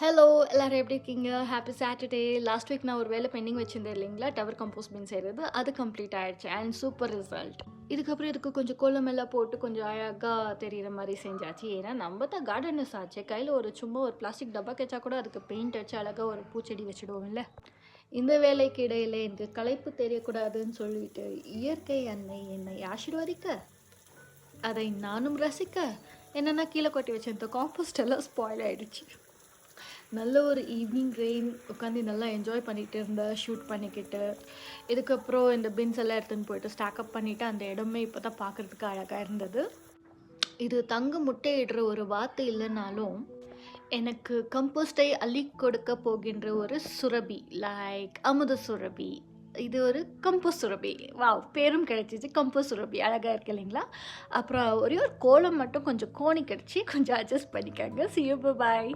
Hello எல்லாரும் எப்படி இருக்கீங்க? Happy Saturday. லாஸ்ட் வீக் நான் ஒரு வேலை பெண்டிங் வச்சிருந்தேன் இல்லைங்களா? டவர் கம்போஸ் பின் செய்கிறது. அது கம்ப்ளீட் ஆயிடுச்சு அண்ட் சூப்பர் ரிசல்ட். இதுக்கப்புறம் இதுக்கு கொஞ்சம் கோலமெல்லாம் போட்டு கொஞ்சம் அழகாக தெரிகிற மாதிரி செஞ்சாச்சு. ஏன்னா நம்ம தான் கார்டனர்ஸ் ஆச்சு. கையில் சும்மா ஒரு பிளாஸ்டிக் டப்பா கச்சா கூட அதுக்கு பெயிண்ட் அடிச்சு அழகாக ஒரு பூச்செடி வச்சுடுவோம்ல. இந்த வேலைக்கு இடையில எனக்கு களைப்பு தெரியக்கூடாதுன்னு சொல்லிட்டு இயற்கை அன்னை என்னை ஆசீர்வதிக்க, அதை நானும் ரசிக்க, என்னென்னா கீழே கொட்டி வச்ச இந்த காம்போஸ்ட் எல்லாம் ஸ்பாயில் ஆயிடுச்சு. நல்ல ஒரு ஈவினிங் ரெயின் உட்காந்து நல்லா என்ஜாய் பண்ணிகிட்டு இருந்தேன் ஷூட் பண்ணிக்கிட்டு. இதுக்கப்புறம் இந்த பின்ஸ் எல்லாம் எடுத்துன்னு போயிட்டு ஸ்டாக்கப் பண்ணிவிட்டு அந்த இடமே இப்போ தான் பார்க்குறதுக்கு அழகாக இருந்தது. இது தங்க முட்டையிடுற ஒரு வார்த்தை இல்லைனாலும் எனக்கு கம்போஸ்டை அள்ளி கொடுக்க போகின்ற ஒரு சுரபி, லைக் அமுத சுரபி. இது ஒரு கம்போஸ்ட் சுரபி. வாவ், பேரும் கிடைச்சிச்சு, கம்போஸ்ட் சுரபி. அழகாக இருக்கு இல்லைங்களா? அப்புறம் ஒரே ஒரு கோலம் மட்டும் கொஞ்சம் கோணி கிடச்சி, கொஞ்சம் அட்ஜஸ்ட் பண்ணிக்கோங்க. See you, bye.